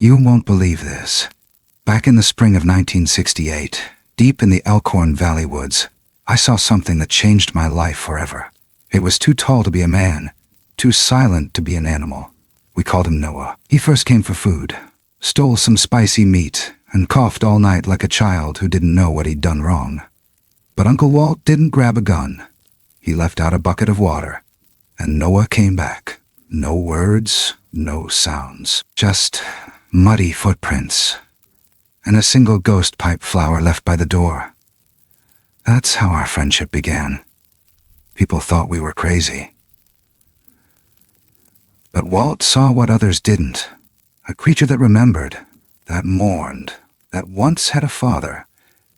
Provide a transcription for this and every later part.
You won't believe this. Back in the spring of 1968, deep in the Elkhorn Valley woods, I saw something that changed my life forever. It was too tall to be a man, too silent to be an animal. We called him Noah. He first came for food, stole some spicy meat, and coughed all night like a child who didn't know what he'd done wrong. But Uncle Walt didn't grab a gun. He left out a bucket of water, and Noah came back. No words, no sounds, just muddy footprints, and a single ghost pipe flower left by the door. That's how our friendship began. People thought we were crazy. But Walt saw what others didn't. A creature that remembered, that mourned, that once had a father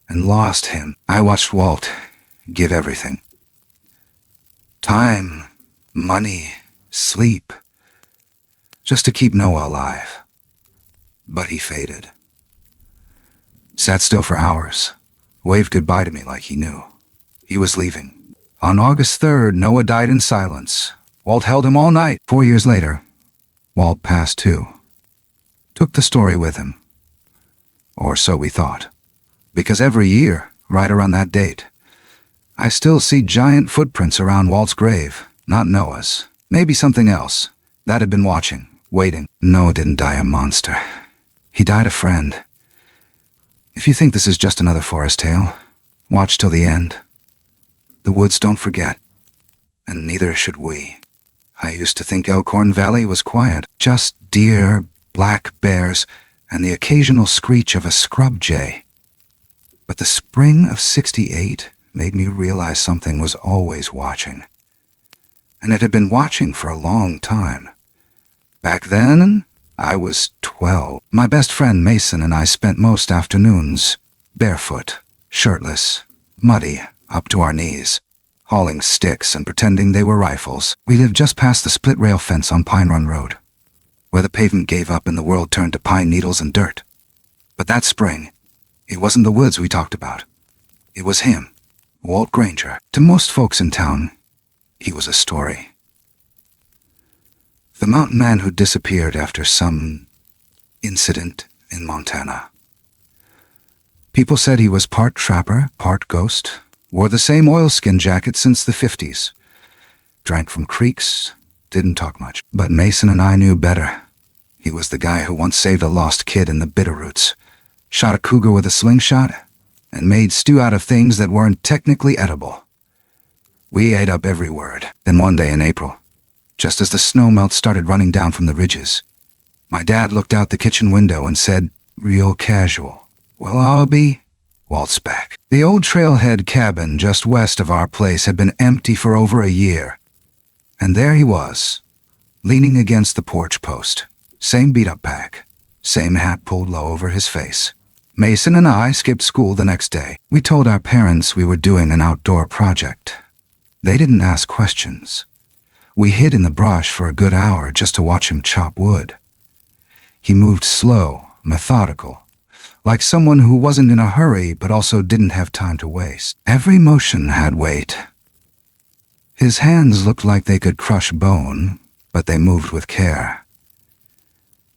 and lost him. I watched Walt give everything. Time, money, sleep, just to keep Noah alive. But he faded. Sat still for hours, waved goodbye to me like he knew. He was leaving. On August 3rd, Noah died in silence. Walt held him all night. 4 years later, Walt passed too. Took the story with him. Or so we thought. Because every year, right around that date, I still see giant footprints around Walt's grave. Not Noah's. Maybe something else. That had been watching, waiting. Noah didn't die a monster. He died a friend. If you think this is just another forest tale, watch till the end. The woods don't forget, and neither should we. I used to think Elkhorn Valley was quiet, just deer, black bears, and the occasional screech of a scrub jay. But the spring of '68 made me realize something was always watching. And it had been watching for a long time. Back then, I was 12. My best friend Mason and I spent most afternoons barefoot, shirtless, muddy, up to our knees, hauling sticks and pretending they were rifles. We lived just past the split-rail fence on Pine Run Road, where the pavement gave up and the world turned to pine needles and dirt. But that spring, it wasn't the woods we talked about. It was him, Walt Granger. To most folks in town, he was a story. The mountain man who disappeared after some incident in Montana. People said he was part trapper, part ghost, wore the same oilskin jacket since the 50s, drank from creeks, didn't talk much. But Mason and I knew better. He was the guy who once saved a lost kid in the Bitterroots, shot a cougar with a slingshot, and made stew out of things that weren't technically edible. We ate up every word. Then one day in April, just as the snow melt started running down from the ridges, my dad looked out the kitchen window and said, real casual, "Well, I'll be Walt's back." The old trailhead cabin just west of our place had been empty for over a year. And there he was, leaning against the porch post. Same beat-up pack, same hat pulled low over his face. Mason and I skipped school the next day. We told our parents we were doing an outdoor project. They didn't ask questions. We hid in the brush for a good hour just to watch him chop wood. He moved slow, methodical, like someone who wasn't in a hurry but also didn't have time to waste. Every motion had weight. His hands looked like they could crush bone, but they moved with care.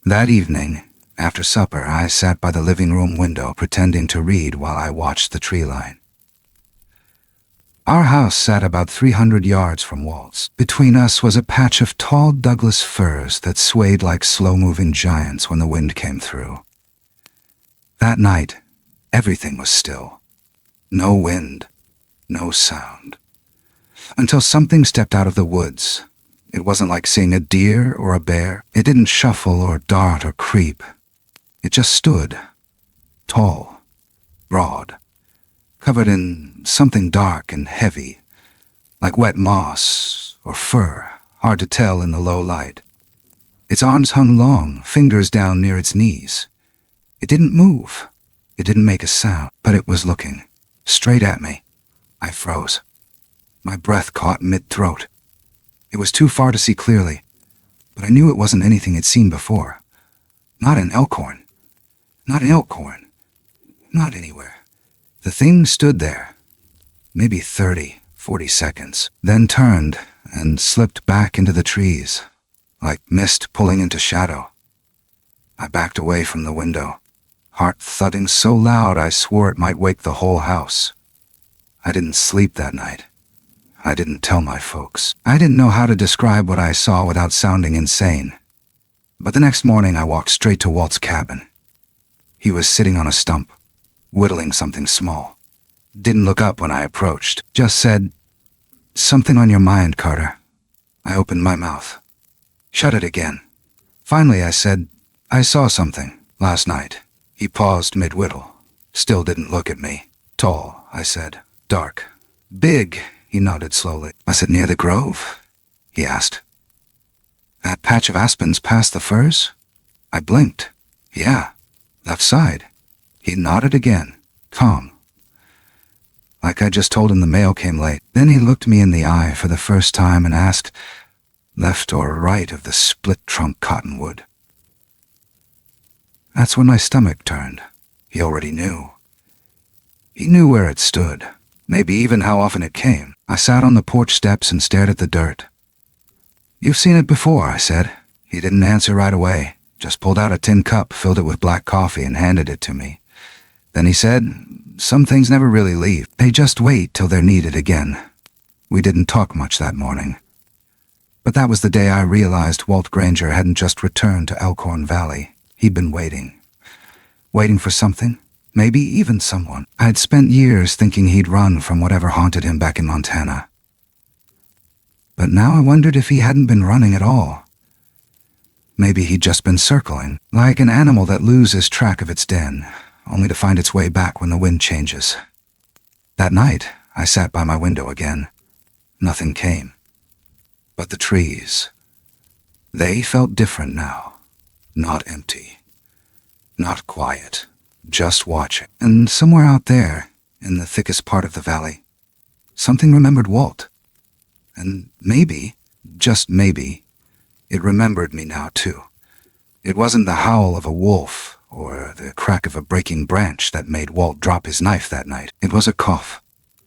That evening, after supper, I sat by the living room window pretending to read while I watched the tree line. Our house sat about 300 yards from Walt's. Between us was a patch of tall Douglas firs that swayed like slow-moving giants when the wind came through. That night, everything was still. No wind, no sound. Until something stepped out of the woods. It wasn't like seeing a deer or a bear. It didn't shuffle or dart or creep. It just stood, tall, broad, covered in something dark and heavy, like wet moss or fur, hard to tell in the low light. Its arms hung long, fingers down near its knees. It didn't move. It didn't make a sound, but it was looking straight at me. I froze. My breath caught mid-throat. It was too far to see clearly, but I knew it wasn't anything I'd seen before. Not in Elkhorn. Not in Elkhorn. Not anywhere. The thing stood there, maybe 30, 40 seconds, then turned and slipped back into the trees, like mist pulling into shadow. I backed away from the window, heart thudding so loud I swore it might wake the whole house. I didn't sleep that night. I didn't tell my folks. I didn't know how to describe what I saw without sounding insane. But the next morning I walked straight to Walt's cabin. He was sitting on a stump, whittling something small. Didn't look up when I approached, just said, "Something on your mind, Carter." I opened my mouth, shut it again. Finally I said, "I saw something last night." He paused mid-whittle, still didn't look at me. "Tall," I said. "Dark." "Big," he nodded slowly. "Was it near the grove?" he asked. "That patch of aspens past the firs?" I blinked. "Yeah, left side." He nodded again, calm. Like I just told him the mail came late. Then he looked me in the eye for the first time and asked, "Left or right of the split-trunk cottonwood?" That's when my stomach turned. He already knew. He knew where it stood, maybe even how often it came. I sat on the porch steps and stared at the dirt. "You've seen it before," I said. He didn't answer right away, just pulled out a tin cup, filled it with black coffee, and handed it to me. Then he said, "Some things never really leave. They just wait till they're needed again." We didn't talk much that morning. But that was the day I realized Walt Granger hadn't just returned to Elkhorn Valley. He'd been waiting. Waiting for something, maybe even someone. I had spent years thinking he'd run from whatever haunted him back in Montana. But now I wondered if he hadn't been running at all. Maybe he'd just been circling, like an animal that loses track of its den, only to find its way back when the wind changes. That night, I sat by my window again. Nothing came. But the trees. They felt different now. Not empty. Not quiet. Just watching. And somewhere out there, in the thickest part of the valley, something remembered Walt. And maybe, just maybe, it remembered me now too. It wasn't the howl of a wolf or the crack of a breaking branch that made Walt drop his knife that night. It was a cough.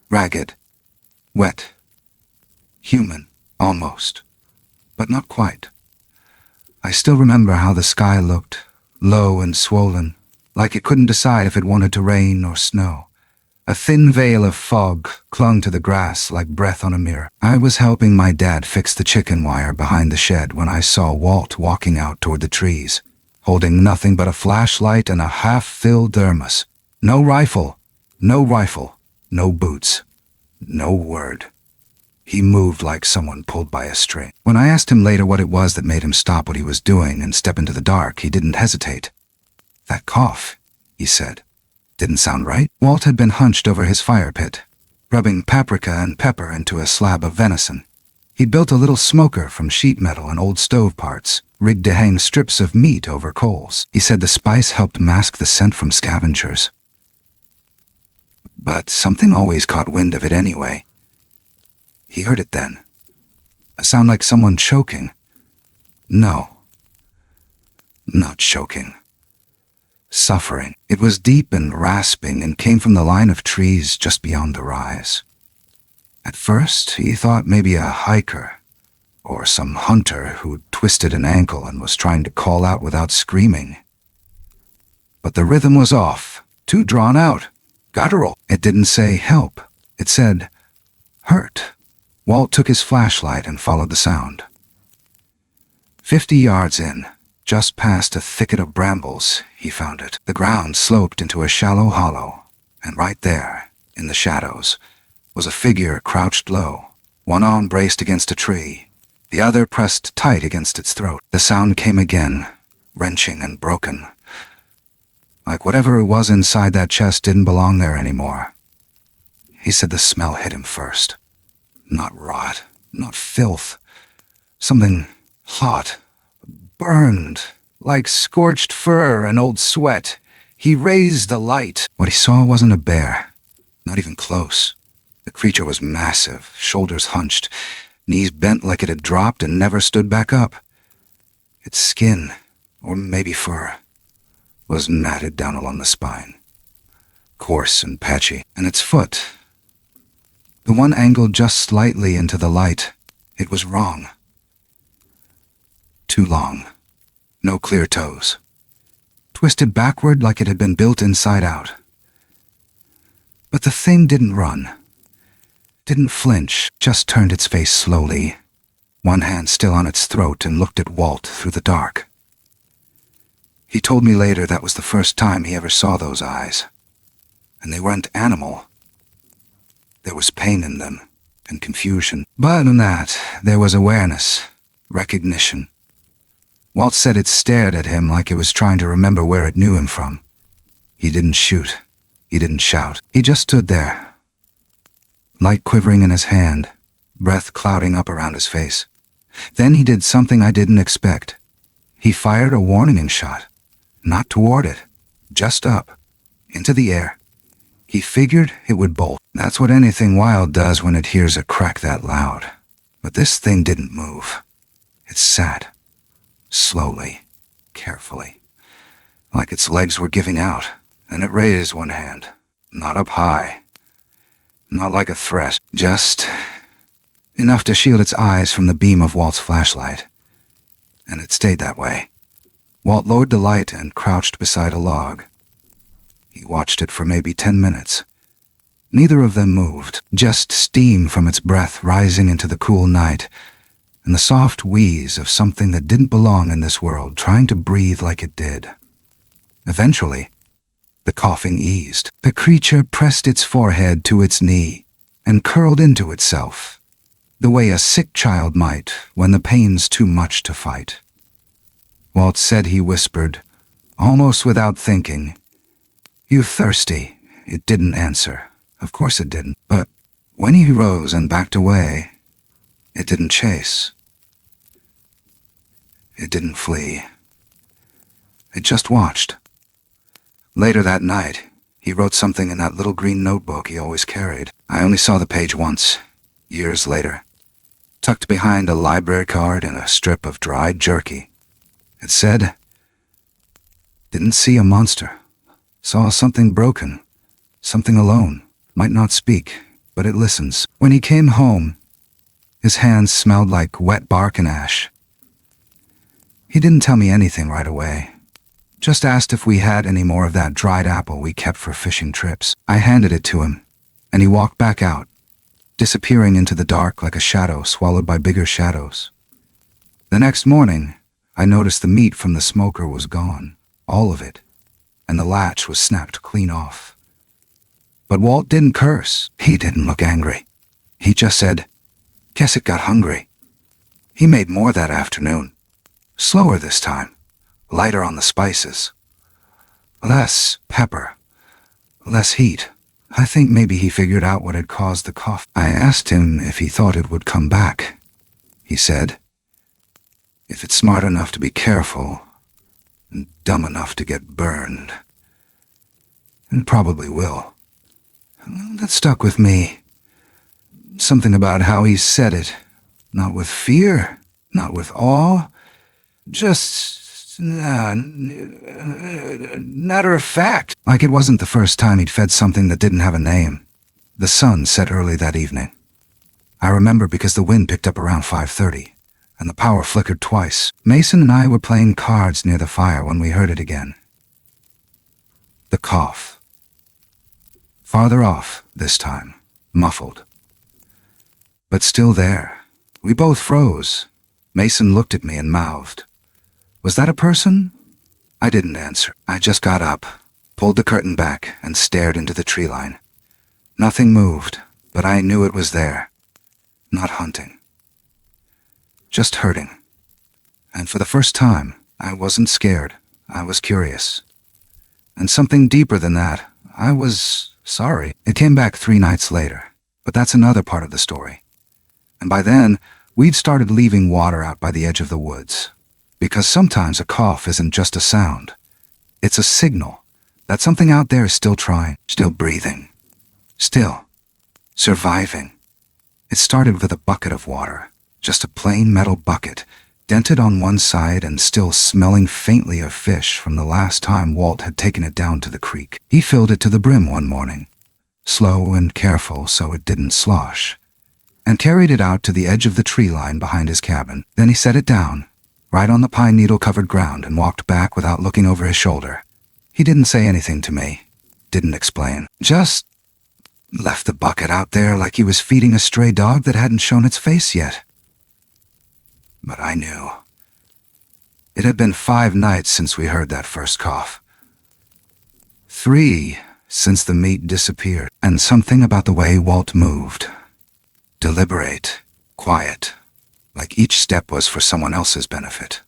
Ragged. Wet. Human, almost. But not quite. I still remember how the sky looked, low and swollen, like it couldn't decide if it wanted to rain or snow. A thin veil of fog clung to the grass like breath on a mirror. I was helping my dad fix the chicken wire behind the shed when I saw Walt walking out toward the trees, holding nothing but a flashlight and a half-filled thermos. No rifle, no boots, no word. He moved like someone pulled by a string. When I asked him later what it was that made him stop what he was doing and step into the dark, he didn't hesitate. "That cough," he said. Didn't sound right. Walt had been hunched over his fire pit, rubbing paprika and pepper into a slab of venison. He'd built a little smoker from sheet metal and old stove parts, rigged to hang strips of meat over coals. He said the spice helped mask the scent from scavengers. But something always caught wind of it anyway. He heard it then. A sound like someone choking. No. Not choking. Suffering. It was deep and rasping and came from the line of trees just beyond the rise. At first, he thought maybe a hiker or some hunter who'd twisted an ankle and was trying to call out without screaming. But the rhythm was off, too drawn out, guttural. It didn't say help. It said hurt. Walt took his flashlight and followed the sound. 50 yards in, just past a thicket of brambles, he found it. The ground sloped into a shallow hollow, and right there, in the shadows, was a figure crouched low, one arm braced against a tree, the other pressed tight against its throat. The sound came again, wrenching and broken, like whatever it was inside that chest didn't belong there anymore. He said the smell hit him first. Not rot, not filth, something hot. Burned, like scorched fur and old sweat. He raised the light. What he saw wasn't a bear, not even close. The creature was massive, shoulders hunched, knees bent like it had dropped and never stood back up. Its skin, or maybe fur, was matted down along the spine, coarse and patchy, and its foot, the one angled just slightly into the light, it was wrong. Too long. No clear toes. twisted backward like it had been built inside out. But the thing didn't run, didn't flinch, just turned its face slowly, one hand still on its throat, and looked at Walt through the dark. He told me later that was the first time he ever saw those eyes, and they weren't animal. There was pain in them, and confusion. But in that, there was awareness, recognition. Walt said it stared at him like it was trying to remember where it knew him from. He didn't shoot. He didn't shout. He just stood there, light quivering in his hand, breath clouding up around his face. Then he did something I didn't expect. He fired a warning shot, not toward it, just up, into the air. He figured it would bolt. That's what anything wild does when it hears a crack that loud. But this thing didn't move. It sat, slowly, carefully, like its legs were giving out, and it raised one hand, not up high, not like a threat, just enough to shield its eyes from the beam of Walt's flashlight. And it stayed that way. Walt lowered the light and crouched beside a log. He watched it for maybe 10 minutes. Neither of them moved, just steam from its breath rising into the cool night, and the soft wheeze of something that didn't belong in this world trying to breathe like it did. Eventually, the coughing eased. The creature pressed its forehead to its knee and curled into itself, the way a sick child might when the pain's too much to fight. Walt said he whispered, almost without thinking, "You thirsty?" It didn't answer. Of course it didn't. But when he rose and backed away, it didn't chase. It didn't flee. It just watched. Later that night, he wrote something in that little green notebook he always carried. I only saw the page once, years later, tucked behind a library card and a strip of dried jerky. It said, "Didn't see a monster. Saw something broken, something alone. Might not speak, but it listens." When he came home, his hands smelled like wet bark and ash. He didn't tell me anything right away. Just asked if we had any more of that dried apple we kept for fishing trips. I handed it to him, and he walked back out, disappearing into the dark like a shadow swallowed by bigger shadows. The next morning, I noticed the meat from the smoker was gone, all of it, and the latch was snapped clean off. But Walt didn't curse. He didn't look angry. He just said, "Guess it got hungry." He made more that afternoon. Slower this time, lighter on the spices. Less pepper, less heat. I think maybe he figured out what had caused the cough. I asked him if he thought it would come back. He said, "If it's smart enough to be careful, and dumb enough to get burned, it probably will." That stuck with me. Something about how he said it, not with fear, not with awe, just matter of fact, like it wasn't the first time he'd fed something that didn't have a name. The sun set early that evening. I remember because the wind picked up around 5:30, and the power flickered twice. Mason and I were playing cards near the fire when we heard it again. The cough. Farther off, this time, muffled. But still there. We both froze. Mason looked at me and mouthed, "Was that a person?" I didn't answer. I just got up, pulled the curtain back, and stared into the tree line. Nothing moved, but I knew it was there. Not hunting. Just hurting. And for the first time, I wasn't scared. I was curious. And something deeper than that, I was sorry. It came back 3 nights later, but that's another part of the story. And by then, we'd started leaving water out by the edge of the woods. Because sometimes a cough isn't just a sound. It's a signal that something out there is still trying, still breathing, still surviving. It started with a bucket of water, just a plain metal bucket, dented on one side and still smelling faintly of fish from the last time Walt had taken it down to the creek. He filled it to the brim one morning, slow and careful so it didn't slosh, and carried it out to the edge of the tree line behind his cabin. Then he set it down, right on the pine needle-covered ground, and walked back without looking over his shoulder. He didn't say anything to me, didn't explain. Just left the bucket out there like he was feeding a stray dog that hadn't shown its face yet. But I knew. It had been 5 nights since we heard that first cough. 3 since the meat disappeared, and something about the way Walt moved. Deliberate, quiet, like each step was for someone else's benefit.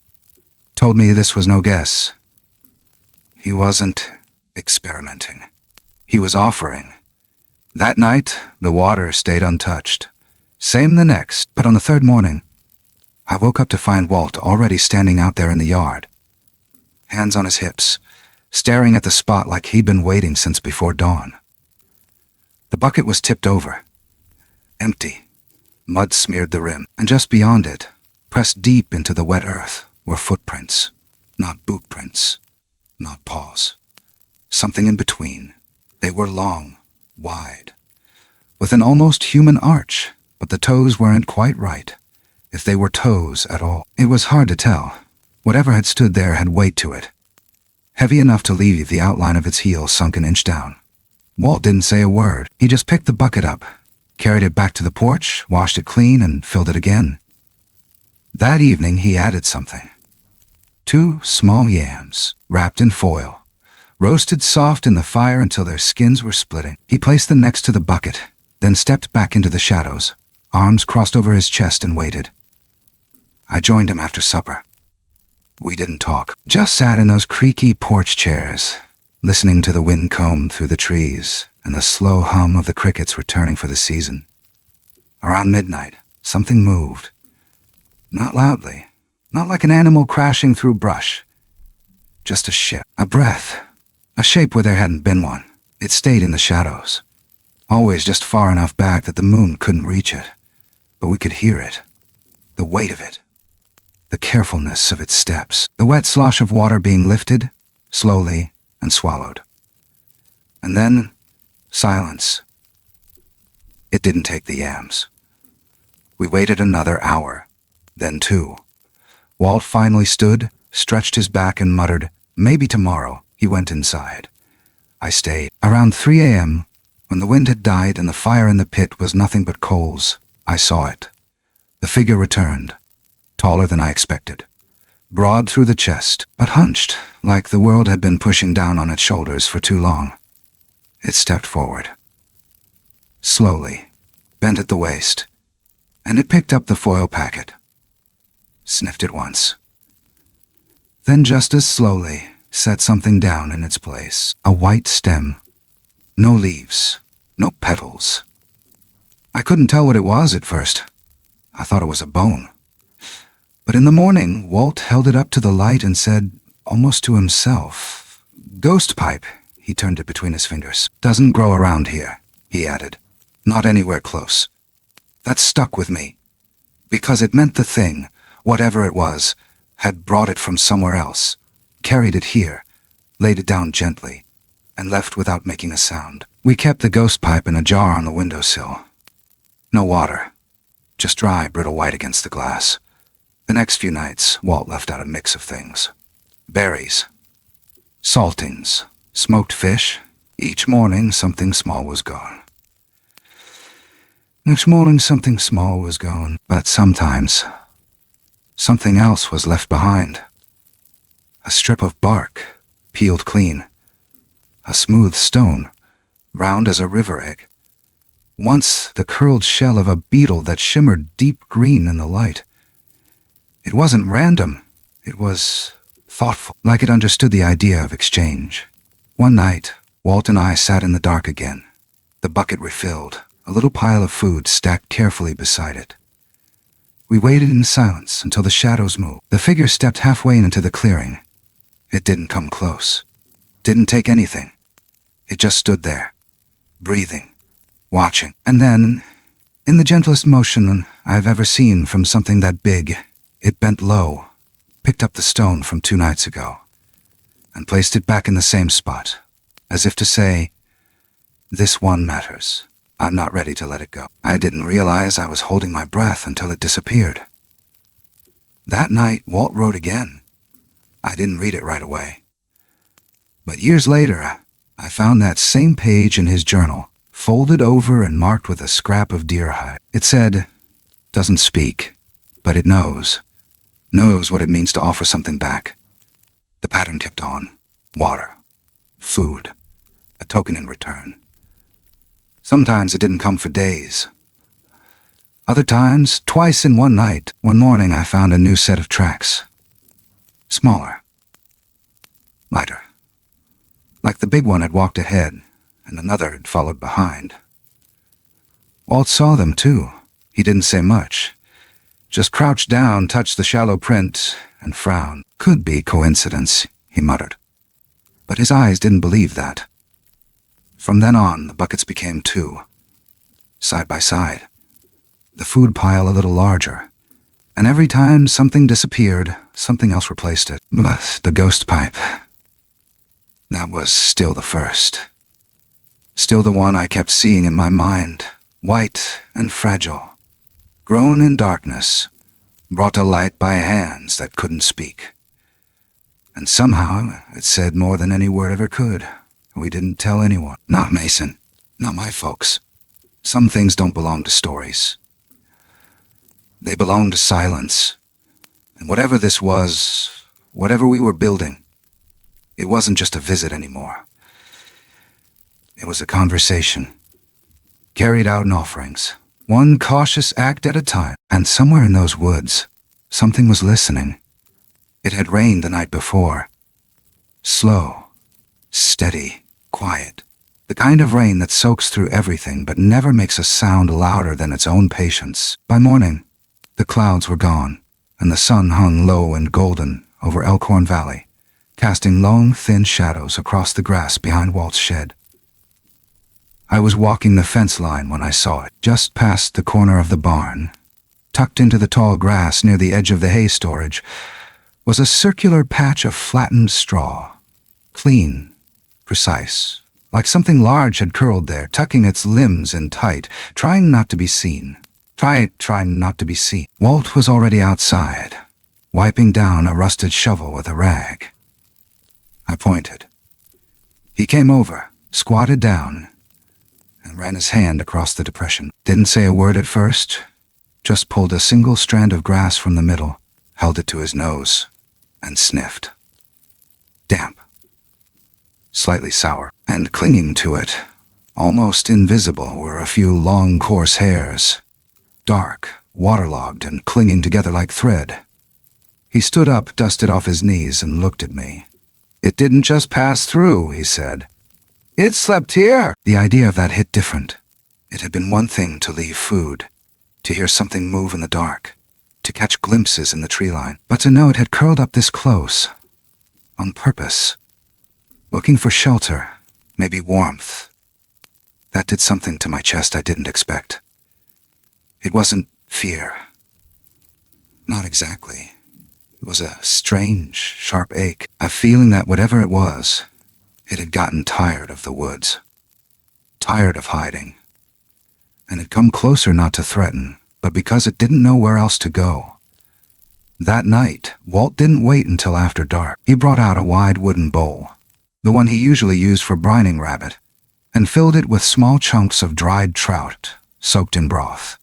Told me this was no guess. He wasn't experimenting. He was offering. That night, the water stayed untouched. Same the next, but on the 3rd morning, I woke up to find Walt already standing out there in the yard. Hands on his hips, staring at the spot like he'd been waiting since before dawn. The bucket was tipped over. Empty. Mud smeared the rim, and just beyond it, pressed deep into the wet earth, were footprints. Not boot prints. Not paws. Something in between. They were long, wide, with an almost human arch, but the toes weren't quite right, if they were toes at all. It was hard to tell. Whatever had stood there had weight to it, heavy enough to leave the outline of its heel sunk an inch down. Walt didn't say a word. He just picked the bucket up, carried it back to the porch, washed it clean, and filled it again. That evening he added something. 2 small yams, wrapped in foil, roasted soft in the fire until their skins were splitting. He placed them next to the bucket, then stepped back into the shadows, arms crossed over his chest, and waited. I joined him after supper. We didn't talk, just sat in those creaky porch chairs, listening to the wind comb through the trees and the slow hum of the crickets returning for the season. Around midnight, something moved. Not loudly, not like an animal crashing through brush. Just a ship, a breath, a shape where there hadn't been one. It stayed in the shadows, always just far enough back that the moon couldn't reach it, but we could hear it, the weight of it, the carefulness of its steps, the wet slosh of water being lifted, slowly, and swallowed. And then, silence. It didn't take the yams. We waited another hour, then 2. Walt finally stood, stretched his back, and muttered, "Maybe tomorrow." He went inside. I stayed. Around 3 a.m., when the wind had died and the fire in the pit was nothing but coals, I saw it. The figure returned, taller than I expected, broad through the chest, but hunched, like the world had been pushing down on its shoulders for too long. It stepped forward. Slowly, bent at the waist, and it picked up the foil packet. Sniffed it once. Then just as slowly, set something down in its place. A white stem. No leaves. No petals. I couldn't tell what it was at first. I thought it was a bone. But in the morning, Walt held it up to the light and said, almost to himself, "Ghost pipe." He turned it between his fingers. "Doesn't grow around here," he added. "Not anywhere close." That stuck with me, because it meant the thing, whatever it was, had brought it from somewhere else, carried it here, laid it down gently, and left without making a sound. We kept the ghost pipe in a jar on the windowsill. No water, just dry, brittle white against the glass. The next few nights, Walt left out a mix of things. Berries, saltings, smoked fish. Each morning, something small was gone. Each morning, something small was gone. But sometimes, something else was left behind. A strip of bark, peeled clean. A smooth stone, round as a river egg. Once the curled shell of a beetle that shimmered deep green in the light. It wasn't random. It was thoughtful, like it understood the idea of exchange. One night, Walt and I sat in the dark again. The bucket refilled, a little pile of food stacked carefully beside it. We waited in silence until the shadows moved. The figure stepped halfway into the clearing. It didn't come close. Didn't take anything. It just stood there, breathing, watching. And then, in the gentlest motion I've ever seen from something that big, it bent low, picked up the stone from 2 nights ago, and placed it back in the same spot, as if to say, "This one matters. I'm not ready to let it go." I didn't realize I was holding my breath until it disappeared. That night, Walt wrote again. I didn't read it right away. But years later, I found that same page in his journal, folded over and marked with a scrap of deer hide. It said, "Doesn't speak, but it knows. Knows what it means to offer something back." The pattern kept on. Water. Food. A token in return. Sometimes it didn't come for days. Other times, twice in one night. One morning I found a new set of tracks. Smaller. Lighter. Like the big one had walked ahead, and another had followed behind. Walt saw them too. He didn't say much. Just crouched down, touched the shallow print, and frowned. "Could be coincidence," he muttered. But his eyes didn't believe that. From then on, the buckets became two. Side by side. The food pile a little larger. And every time something disappeared, something else replaced it. But the ghost pipe. That was still the first. Still the one I kept seeing in my mind. White and fragile. Grown in darkness. Brought to light by hands that couldn't speak. And somehow it said more than any word ever could. We didn't tell anyone. Not Mason. Not my folks. Some things don't belong to stories. They belong to silence. And whatever this was, whatever we were building, it wasn't just a visit anymore. It was a conversation. Carried out in offerings. One cautious act at a time. And somewhere in those woods, something was listening. It had rained the night before. Slow, steady, quiet. The kind of rain that soaks through everything but never makes a sound louder than its own patience. By morning, the clouds were gone, and the sun hung low and golden over Elkhorn Valley, casting long, thin shadows across the grass behind Walt's shed. I was walking the fence line when I saw it, just past the corner of the barn. Tucked into the tall grass near the edge of the hay storage was a circular patch of flattened straw. Clean, precise, like something large had curled there, tucking its limbs in tight, trying not to be seen. Trying not to be seen. Walt was already outside, wiping down a rusted shovel with a rag. I pointed. He came over, squatted down, and ran his hand across the depression. Didn't say a word at first, just pulled a single strand of grass from the middle, held it to his nose, and sniffed. Damp. Slightly sour. And clinging to it, almost invisible, were a few long, coarse hairs. Dark, waterlogged, and clinging together like thread. He stood up, dusted off his knees, and looked at me. "It didn't just pass through," he said. "It slept here." The idea of that hit different. It had been one thing to leave food, to hear something move in the dark, to catch glimpses in the tree line, but to know it had curled up this close, on purpose, looking for shelter, maybe warmth. That did something to my chest I didn't expect. It wasn't fear. Not exactly. It was a strange, sharp ache, a feeling that whatever it was, it had gotten tired of the woods, tired of hiding, and had come closer not to threaten, but because it didn't know where else to go. That night, Walt didn't wait until after dark. He brought out a wide wooden bowl, the one he usually used for brining rabbit, and filled it with small chunks of dried trout, soaked in broth.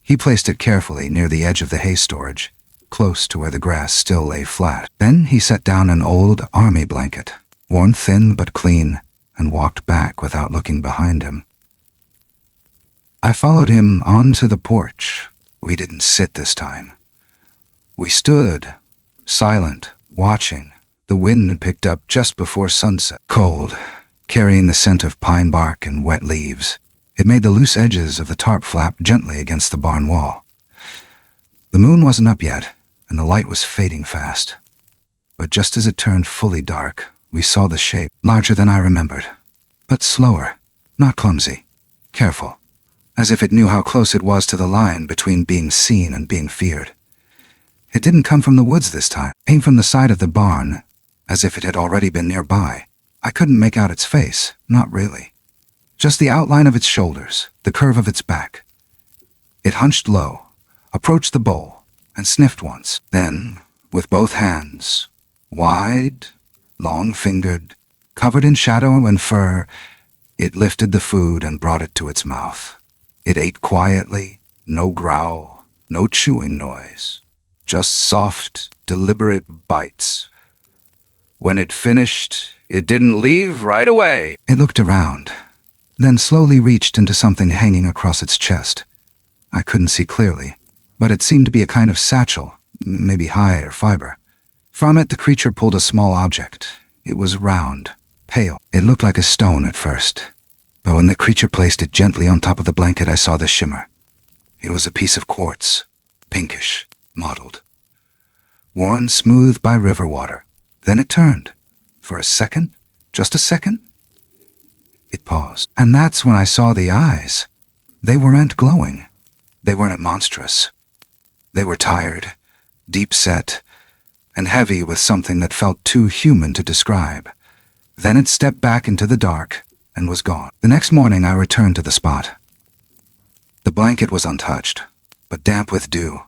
He placed it carefully near the edge of the hay storage, close to where the grass still lay flat. Then he set down an old army blanket, worn thin but clean, and walked back without looking behind him. I followed him onto the porch. We didn't sit this time. We stood, silent, watching. The wind had picked up just before sunset, cold, carrying the scent of pine bark and wet leaves. It made the loose edges of the tarp flap gently against the barn wall. The moon wasn't up yet, and the light was fading fast. But just as it turned fully dark, we saw the shape, larger than I remembered, but slower, not clumsy, careful, as if it knew how close it was to the line between being seen and being feared. It didn't come from the woods this time. It came from the side of the barn, as if it had already been nearby. I couldn't make out its face, not really. Just the outline of its shoulders, the curve of its back. It hunched low, approached the bowl, and sniffed once. Then, with both hands, wide, long-fingered, Covered in shadow and fur, it lifted the food and brought it to its mouth. It ate quietly, no growl, no chewing noise, just soft, deliberate bites. When it finished, it didn't leave right away. It looked around, then slowly reached into something hanging across its chest. I couldn't see clearly, but it seemed to be a kind of satchel, maybe hide or fiber. From it, the creature pulled a small object. It was round, pale. It looked like a stone at first, but when the creature placed it gently on top of the blanket, I saw the shimmer. It was a piece of quartz, pinkish, mottled, worn smooth by river water. Then it turned. For a second, just a second, it paused. And that's when I saw the eyes. They weren't glowing. They weren't monstrous. They were tired, deep-set, and heavy with something that felt too human to describe. Then it stepped back into the dark and was gone. The next morning, I returned to the spot. The blanket was untouched, but damp with dew.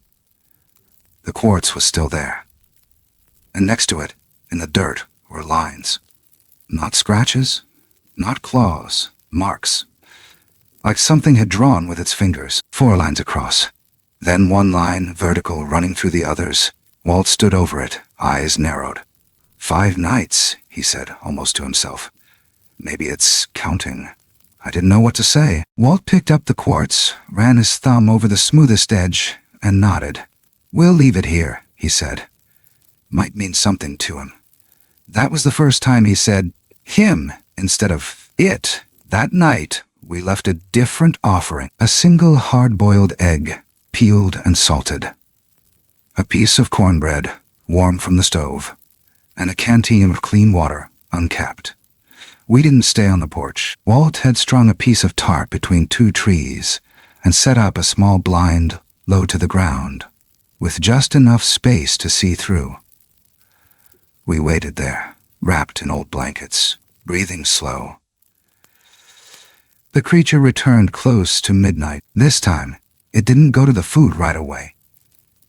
The quartz was still there. And next to it, in the dirt, were lines. Not scratches, not claws, marks. Like something had drawn with its fingers, 4 lines across. Then one line, vertical, running through the others. Walt stood over it, eyes narrowed. 5 nights, he said, almost to himself. Maybe it's counting. I didn't know what to say. Walt picked up the quartz, ran his thumb over the smoothest edge, and nodded. We'll leave it here, he said. Might mean something to him. That was the first time he said him instead of it. That night, we left a different offering. A single hard-boiled egg, peeled and salted. A piece of cornbread, warm from the stove. And a canteen of clean water, uncapped. We didn't stay on the porch. Walt had strung a piece of tarp between 2 trees and set up a small blind low to the ground, with just enough space to see through. We waited there, wrapped in old blankets, breathing slow. The creature returned close to midnight. This time, it didn't go to the food right away.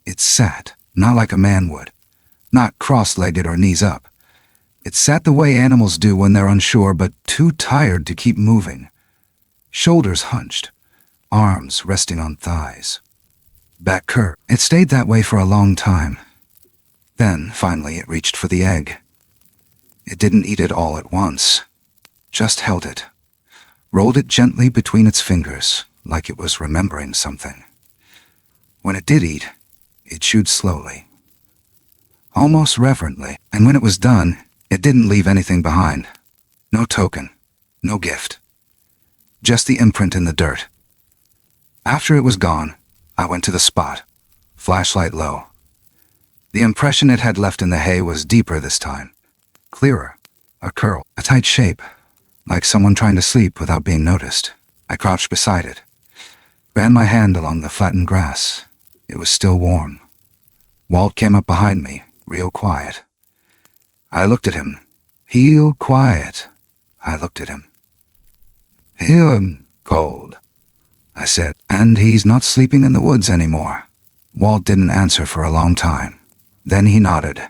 It sat, not like a man would, not cross-legged or knees up. It sat the way animals do when they're unsure but too tired to keep moving. Shoulders hunched, arms resting on thighs. Back curved. It stayed that way for a long time. Then, finally, it reached for the egg. It didn't eat it all at once, just held it, rolled it gently between its fingers, like it was remembering something. When it did eat, it chewed slowly, almost reverently, and when it was done, it didn't leave anything behind. No token, no gift. Just the imprint in the dirt. After it was gone, I went to the spot, flashlight low. The impression it had left in the hay was deeper this time. Clearer, a curl, a tight shape, like someone trying to sleep without being noticed. I crouched beside it, ran my hand along the flattened grass. It was still warm. Walt came up behind me, real quiet. I looked at him. Real quiet. I looked at him. Real cold, I said. And he's not sleeping in the woods anymore. Walt didn't answer for a long time. Then he nodded.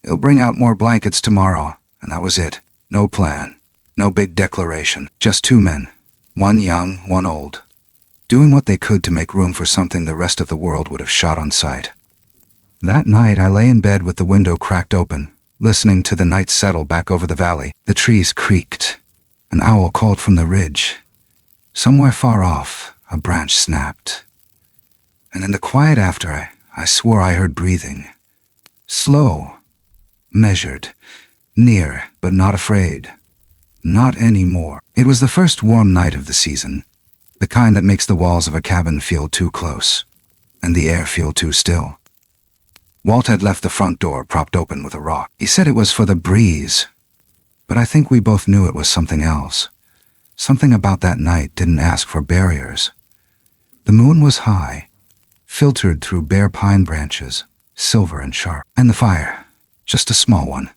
He'll bring out more blankets tomorrow, and that was it. No plan. No big declaration. Just 2 men. One young, one old. Doing what they could to make room for something the rest of the world would have shot on sight. That night I lay in bed with the window cracked open, listening to the night settle back over the valley. The trees creaked. An owl called from the ridge. Somewhere far off, a branch snapped. And in the quiet after, I swore I heard breathing. Slow, measured, near, but not afraid. Not anymore. It was the first warm night of the season, the kind that makes the walls of a cabin feel too close, and the air feel too still. Walt had left the front door propped open with a rock. He said it was for the breeze, but I think we both knew it was something else. Something about that night didn't ask for barriers. The moon was high, filtered through bare pine branches, silver and sharp. And the fire, just a small one,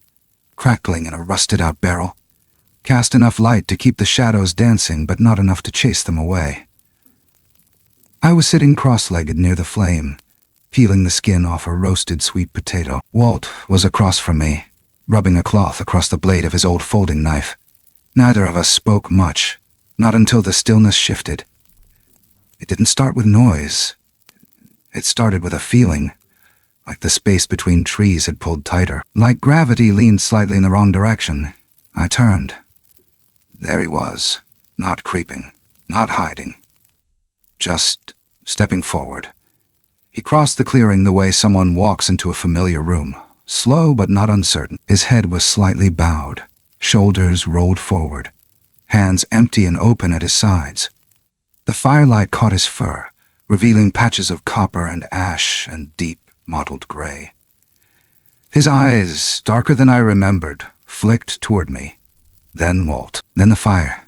crackling in a rusted-out barrel, cast enough light to keep the shadows dancing but not enough to chase them away. I was sitting cross-legged near the flame, peeling the skin off a roasted sweet potato. Walt was across from me, rubbing a cloth across the blade of his old folding knife. Neither of us spoke much, not until the stillness shifted. It didn't start with noise. It started with a feeling, like the space between trees had pulled tighter, like gravity leaned slightly in the wrong direction. I turned. There he was, not creeping, not hiding, just stepping forward. He crossed the clearing the way someone walks into a familiar room, slow but not uncertain. His head was slightly bowed, shoulders rolled forward, hands empty and open at his sides. The firelight caught his fur, revealing patches of copper and ash and deep, mottled gray. His eyes, darker than I remembered, flicked toward me. Then Walt, then the fire.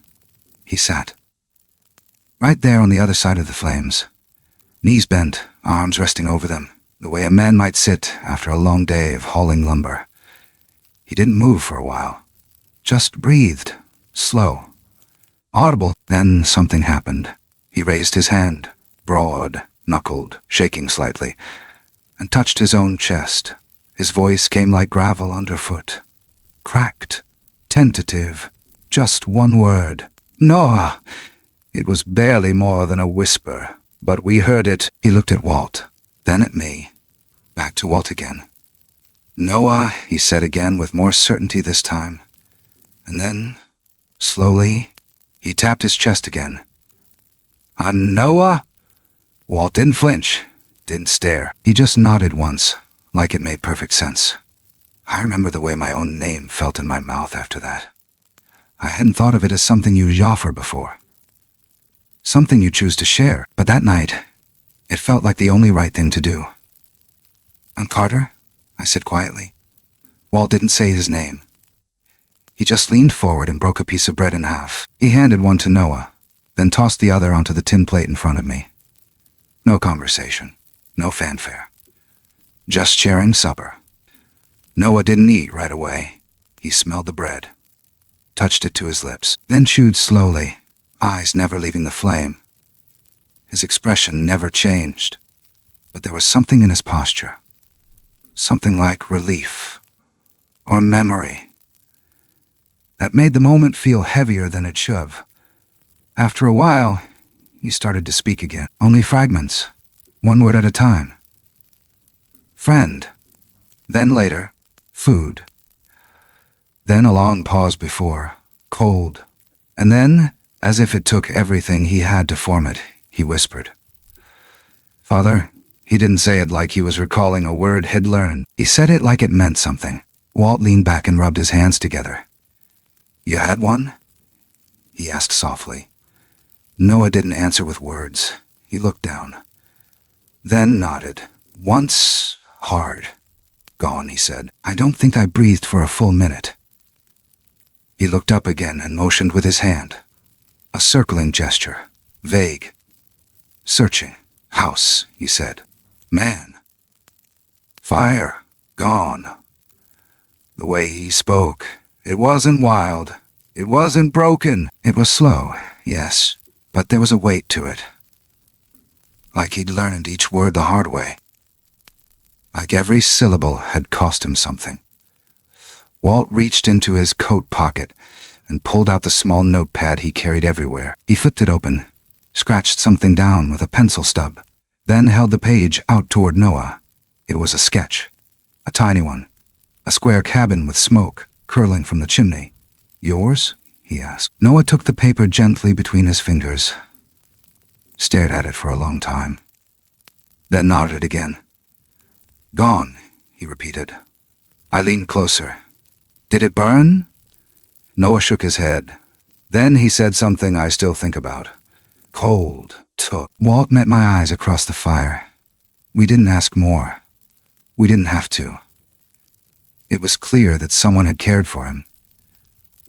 He sat. Right there on the other side of the flames. Knees bent, arms resting over them, the way a man might sit after a long day of hauling lumber. He didn't move for a while. Just breathed, slow, audible. Then something happened. He raised his hand, broad, knuckled, shaking slightly, and touched his own chest. His voice came like gravel underfoot. Cracked, tentative, just one word. Noah! It was barely more than a whisper, but we heard it. He looked at Walt, then at me, back to Walt again. Noah, he said again with more certainty this time. And then, slowly, he tapped his chest again. Noah? Walt didn't flinch, didn't stare. He just nodded once, like it made perfect sense. I remember the way my own name felt in my mouth after that. I hadn't thought of it as something you offer before. Something you choose to share, but that night, it felt like the only right thing to do. I'm Carter, I said quietly. Walt didn't say his name. He just leaned forward and broke a piece of bread in half. He handed one to Noah, then tossed the other onto the tin plate in front of me. No conversation, no fanfare. Just sharing supper. Noah didn't eat right away. He smelled the bread, touched it to his lips, then chewed slowly, eyes never leaving the flame. His expression never changed, but there was something in his posture. Something like relief or memory that made the moment feel heavier than it should have. After a while, he started to speak again, only fragments, one word at a time. Friend. Then later, food. Then a long pause before, cold. And then, as if it took everything he had to form it, he whispered. Father. He didn't say it like he was recalling a word he'd learned. He said it like it meant something. Walt leaned back and rubbed his hands together. You had one? He asked softly. Noah didn't answer with words. He looked down. Then nodded. Once, hard. Gone, he said. I don't think I breathed for a full minute. He looked up again and motioned with his hand. A circling gesture. Vague. Searching. House, he said. Man. Fire. Gone. The way he spoke. It wasn't wild. It wasn't broken. It was slow, yes, but there was a weight to it. Like he'd learned each word the hard way. Like every syllable had cost him something. Walt reached into his coat pocket and pulled out the small notepad he carried everywhere. He flipped it open, scratched something down with a pencil stub, then held the page out toward Noah. It was a sketch, a tiny one, a square cabin with smoke curling from the chimney. Yours? He asked. Noah took the paper gently between his fingers, stared at it for a long time, then nodded again. Gone, he repeated. I leaned closer. Did it burn? Noah shook his head. Then he said something I still think about. Cold. Took. Walt met my eyes across the fire. We didn't ask more. We didn't have to. It was clear that someone had cared for him.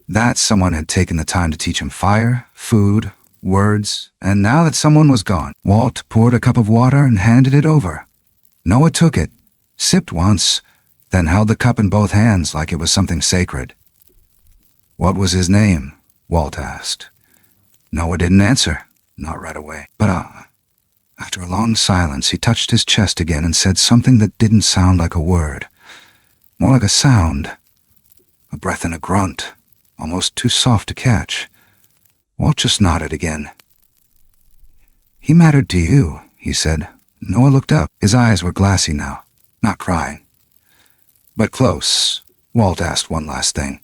That someone had taken the time to teach him fire, food, words, and now that someone was gone, Walt poured a cup of water and handed it over. Noah took it, sipped once, then held the cup in both hands like it was something sacred. What was his name? Walt asked. Noah didn't answer. Not right away. But after a long silence, he touched his chest again and said something that didn't sound like a word. More like a sound. a breath and a grunt, almost too soft to catch. Walt just nodded again. "He mattered to you," he said. Noah looked up. His eyes were glassy now, not crying, but close. Walt asked one last thing.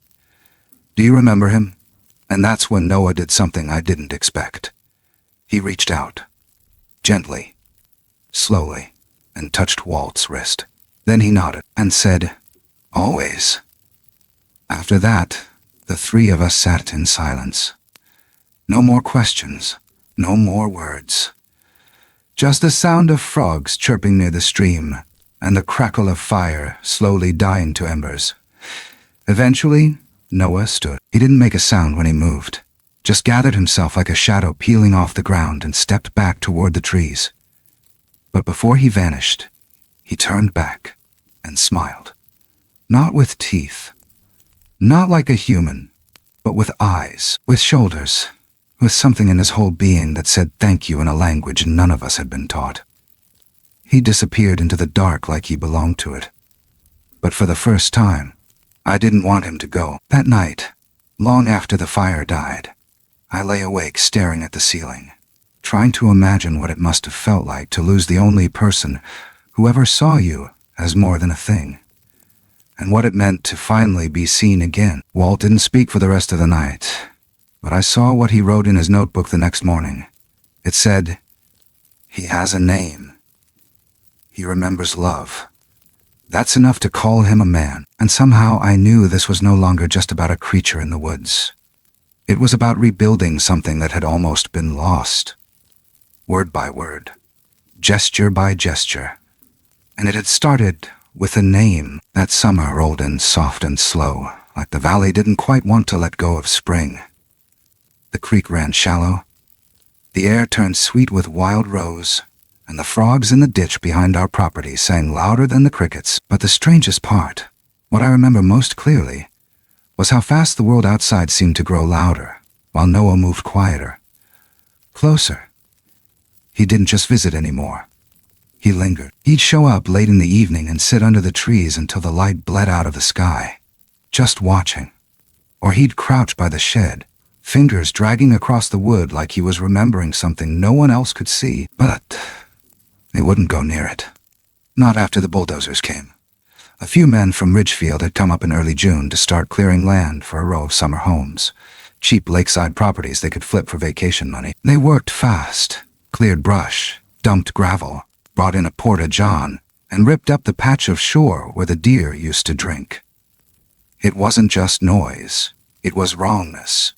"Do you remember him?" And that's when Noah did something I didn't expect. He reached out, gently, slowly, and touched Walt's wrist. Then he nodded and said, "Always." After that, the three of us sat in silence. No more questions, no more words. Just the sound of frogs chirping near the stream, and the crackle of fire slowly dying to embers. Eventually, Noah stood. He didn't make a sound when he moved, just gathered himself like a shadow peeling off the ground and stepped back toward the trees. But before he vanished, he turned back and smiled. Not with teeth, not like a human, but with eyes, with shoulders, with something in his whole being that said thank you in a language none of us had been taught. He disappeared into the dark like he belonged to it. But for the first time, I didn't want him to go. That night, long after the fire died, I lay awake staring at the ceiling, trying to imagine what it must have felt like to lose the only person who ever saw you as more than a thing, and what it meant to finally be seen again. Walt didn't speak for the rest of the night, but I saw what he wrote in his notebook the next morning. It said, "He has a name. He remembers love." That's enough to call him a man, and somehow I knew this was no longer just about a creature in the woods. It was about rebuilding something that had almost been lost, word by word, gesture by gesture. And it had started with a name. That summer rolled in soft and slow, like the valley didn't quite want to let go of spring. The creek ran shallow. The air turned sweet with wild rose, and the frogs in the ditch behind our property sang louder than the crickets. But the strangest part, what I remember most clearly, was how fast the world outside seemed to grow louder, while Noah moved quieter, closer. He didn't just visit anymore. He lingered. He'd show up late in the evening and sit under the trees until the light bled out of the sky, just watching. Or he'd crouch by the shed, fingers dragging across the wood like he was remembering something no one else could see, but they wouldn't go near it. Not after the bulldozers came. A few men from Ridgefield had come up in early June to start clearing land for a row of summer homes, cheap lakeside properties they could flip for vacation money. They worked fast, cleared brush, dumped gravel, brought in a porta-john, and ripped up the patch of shore where the deer used to drink. It wasn't just noise, it was wrongness.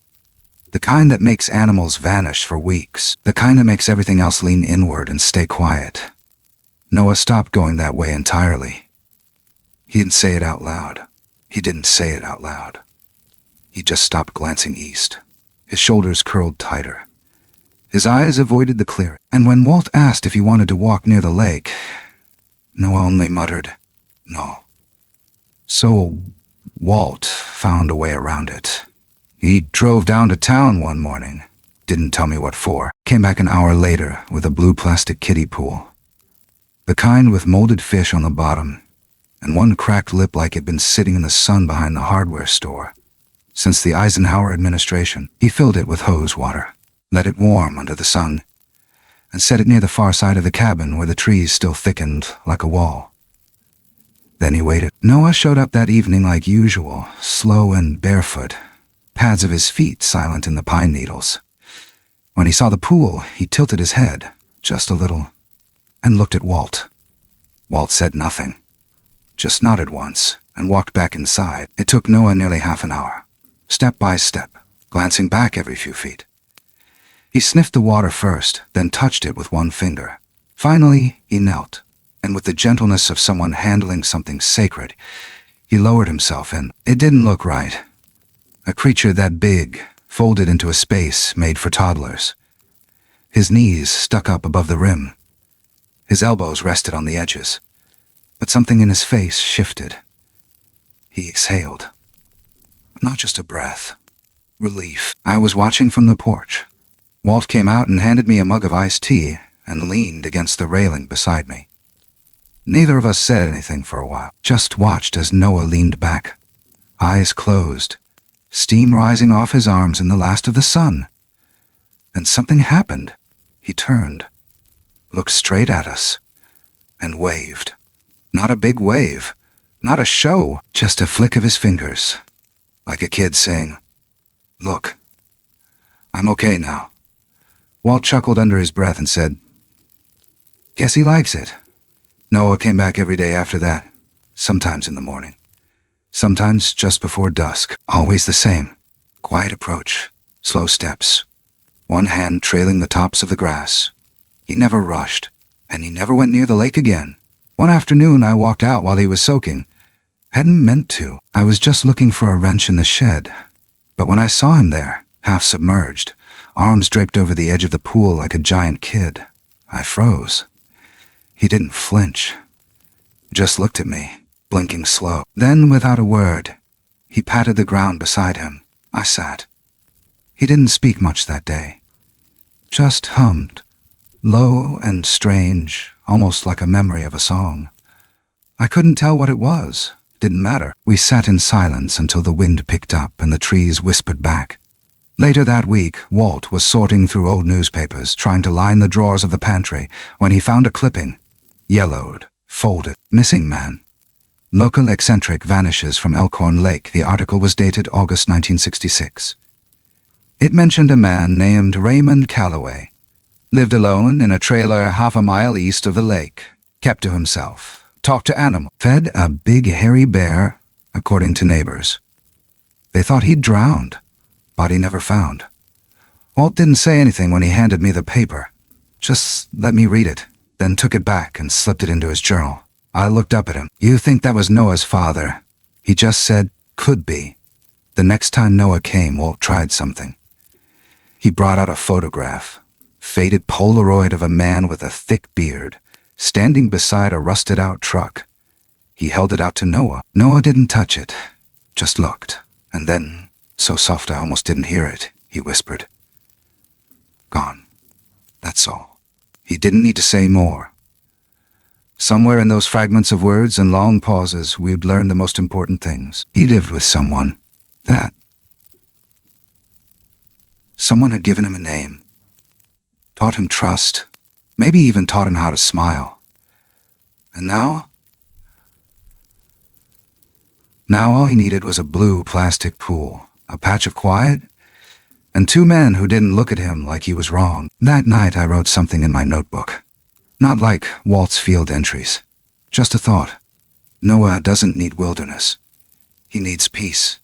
The kind that makes animals vanish for weeks, the kind that makes everything else lean inward and stay quiet. Noah stopped going that way entirely. He didn't say it out loud. He didn't say it out loud. He just stopped glancing east. His shoulders curled tighter. His eyes avoided the clearing, and when Walt asked if he wanted to walk near the lake, Noah only muttered, "No." So Walt found a way around it. He drove down to town one morning, didn't tell me what for, came back an hour later with a blue plastic kiddie pool. The kind with molded fish on the bottom, and one cracked lip like it'd been sitting in the sun behind the hardware store. Since the Eisenhower administration, he filled it with hose water, let it warm under the sun, and set it near the far side of the cabin where the trees still thickened like a wall. Then he waited. Noah showed up that evening like usual, slow and barefoot, pads of his feet silent in the pine needles. When he saw the pool, he tilted his head, just a little, and looked at Walt. Walt said nothing, just nodded once and walked back inside. It took Noah nearly half an hour, step by step, glancing back every few feet. He sniffed the water first, then touched it with one finger. Finally, he knelt, and with the gentleness of someone handling something sacred, he lowered himself in. It didn't look right. A creature that big, folded into a space made for toddlers. His knees stuck up above the rim. His elbows rested on the edges. But something in his face shifted. He exhaled. Not just a breath. Relief. I was watching from the porch. Walt came out and handed me a mug of iced tea and leaned against the railing beside me. Neither of us said anything for a while, just watched as Noah leaned back, eyes closed, steam rising off his arms in the last of the sun. Then something happened. He turned, looked straight at us, and waved. Not a big wave, not a show, just a flick of his fingers, like a kid saying, "Look, I'm okay now." Walt chuckled under his breath and said, "Guess he likes it." Noah came back every day after that, sometimes in the morning, sometimes just before dusk, always the same. Quiet approach, slow steps, one hand trailing the tops of the grass. He never rushed, and he never went near the lake again. One afternoon I walked out while he was soaking. Hadn't meant to. I was just looking for a wrench in the shed. But when I saw him there, half submerged, arms draped over the edge of the pool like a giant kid, I froze. He didn't flinch, just looked at me, blinking slow. Then, without a word, he patted the ground beside him. I sat. He didn't speak much that day, just hummed, low and strange, almost like a memory of a song. I couldn't tell what it was. Didn't matter. We sat in silence until the wind picked up and the trees whispered back. Later that week, Walt was sorting through old newspapers, trying to line the drawers of the pantry, when he found a clipping. Yellowed, folded, missing man. Local eccentric vanishes from Elkhorn Lake. The article was dated August 1966. It mentioned a man named Raymond Calloway. Lived alone in a trailer half a mile east of the lake. Kept to himself. Talked to animals. Fed a big hairy bear, according to neighbors. They thought he'd drowned. Body never found. Walt didn't say anything when he handed me the paper. Just let me read it, then took it back and slipped it into his journal. I looked up at him. "You think that was Noah's father?" He just said, "Could be." The next time Noah came, Walt tried something. He brought out a photograph. Faded Polaroid of a man with a thick beard, standing beside a rusted-out truck. He held it out to Noah. Noah didn't touch it, just looked. And then, so soft I almost didn't hear it, he whispered, "Gone. That's all." He didn't need to say more. Somewhere in those fragments of words and long pauses, we'd learned the most important things. He lived with someone. That. Someone had given him a name. Taught him trust, maybe even taught him how to smile. And now all he needed was a blue plastic pool, a patch of quiet, and two men who didn't look at him like he was wrong. That night I wrote something in my notebook. Not like Walt's field entries, just a thought. Noah doesn't need wilderness. He needs peace.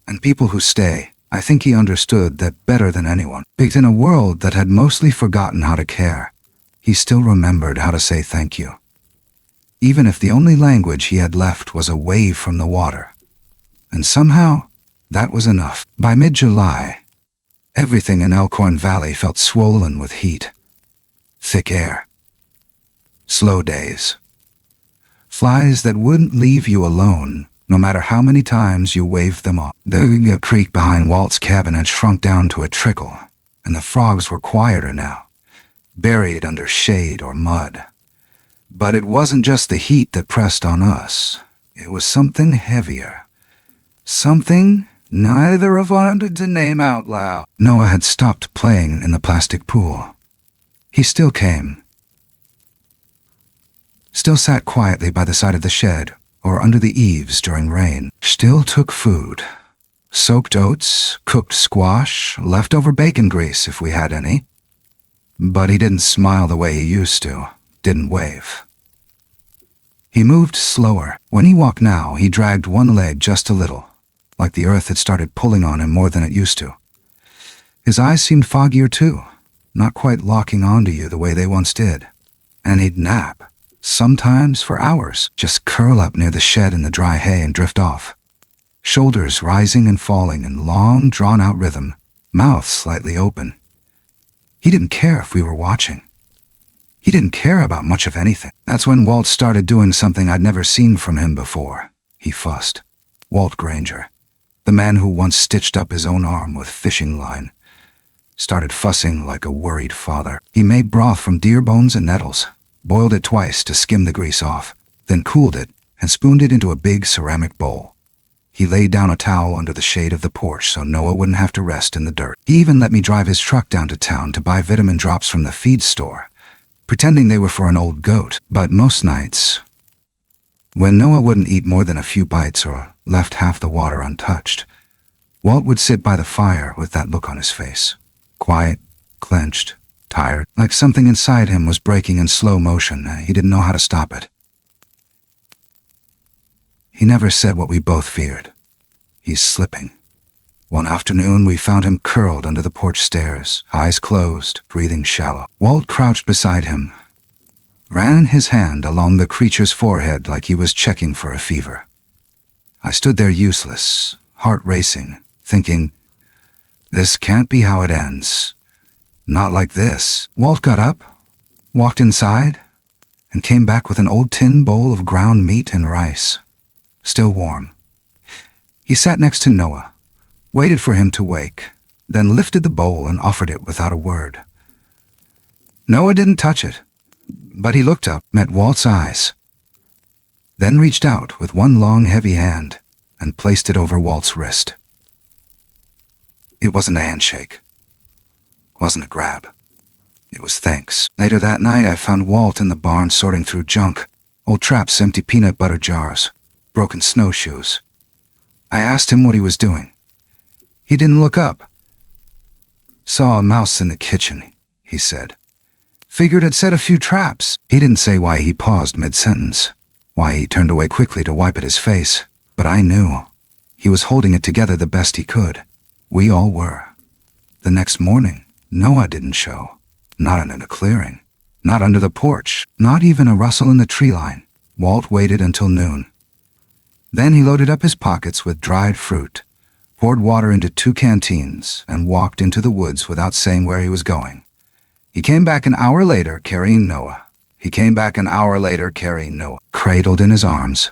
And people who stay. I think he understood that better than anyone. Because in a world that had mostly forgotten how to care, he still remembered how to say thank you. Even if the only language he had left was a wave from the water. And somehow, that was enough. By mid-July, everything in Elkhorn Valley felt swollen with heat. Thick air. Slow days. Flies that wouldn't leave you alone, no matter how many times you waved them off. The creek behind Walt's cabin had shrunk down to a trickle, and the frogs were quieter now, buried under shade or mud. But it wasn't just the heat that pressed on us. It was something heavier. Something neither of us wanted to name out loud. Noah had stopped playing in the plastic pool. He still came. Still sat quietly by the side of the shed or under the eaves during rain. Still took food. Soaked oats, cooked squash, leftover bacon grease if we had any. But he didn't smile the way he used to, didn't wave. He moved slower. When he walked now, he dragged one leg just a little, like the earth had started pulling on him more than it used to. His eyes seemed foggier too, not quite locking onto you the way they once did. And he'd nap. Sometimes for hours, just curl up near the shed in the dry hay and drift off. Shoulders rising and falling in long, drawn-out rhythm, mouth slightly open. He didn't care if we were watching. He didn't care about much of anything. That's when Walt started doing something I'd never seen from him before. He fussed. Walt Granger, the man who once stitched up his own arm with fishing line, started fussing like a worried father. He made broth from deer bones and nettles, boiled it twice to skim the grease off, then cooled it and spooned it into a big ceramic bowl. He laid down a towel under the shade of the porch so Noah wouldn't have to rest in the dirt. He even let me drive his truck down to town to buy vitamin drops from the feed store, pretending they were for an old goat. But most nights, when Noah wouldn't eat more than a few bites or left half the water untouched, Walt would sit by the fire with that look on his face. Quiet, clenched, tired, like something inside him was breaking in slow motion. He didn't know how to stop it. He never said what we both feared. He's slipping. One afternoon, we found him curled under the porch stairs, eyes closed, breathing shallow. Walt crouched beside him, ran his hand along the creature's forehead like he was checking for a fever. I stood there useless, heart racing, thinking, this can't be how it ends. Not like this. Walt got up, walked inside, and came back with an old tin bowl of ground meat and rice, still warm. He sat next to Noah, waited for him to wake, then lifted the bowl and offered it without a word. Noah didn't touch it, but he looked up, met Walt's eyes, then reached out with one long, heavy hand and placed it over Walt's wrist. It wasn't a handshake. Wasn't a grab. It was thanks. Later that night, I found Walt in the barn sorting through junk, old traps, empty peanut butter jars, broken snowshoes. I asked him what he was doing. He didn't look up. Saw a mouse in the kitchen, he said. Figured I'd set a few traps. He didn't say why he paused mid-sentence, why he turned away quickly to wipe at his face, but I knew. He was holding it together the best he could. We all were. The next morning, Noah didn't show. Not under the clearing. Not under the porch. Not even a rustle in the tree line. Walt waited until noon. Then he loaded up his pockets with dried fruit, poured water into 2 canteens, and walked into the woods without saying where he was going. He came back an hour later carrying Noah. Cradled in his arms.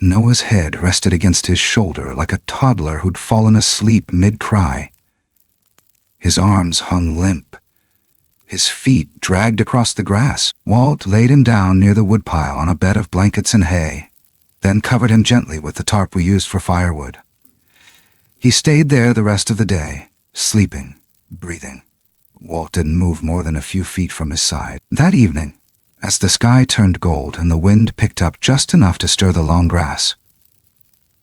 Noah's head rested against his shoulder like a toddler who'd fallen asleep mid-cry. His arms hung limp. His feet dragged across the grass. Walt laid him down near the woodpile on a bed of blankets and hay, then covered him gently with the tarp we used for firewood. He stayed there the rest of the day, sleeping, breathing. Walt didn't move more than a few feet from his side. That evening, as the sky turned gold and the wind picked up just enough to stir the long grass,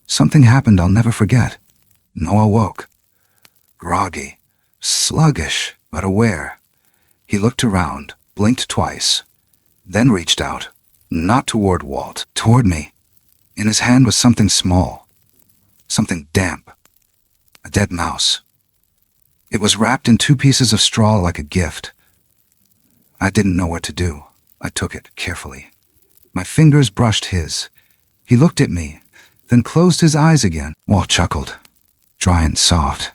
something happened I'll never forget. Noah woke. Groggy, sluggish, but aware. He looked around, blinked twice, then reached out, not toward Walt, toward me. In his hand was something small, something damp, a dead mouse. It was wrapped in 2 pieces of straw like a gift. I didn't know what to do. I took it carefully. My fingers brushed his. He looked at me, then closed his eyes again. Walt chuckled, dry and soft.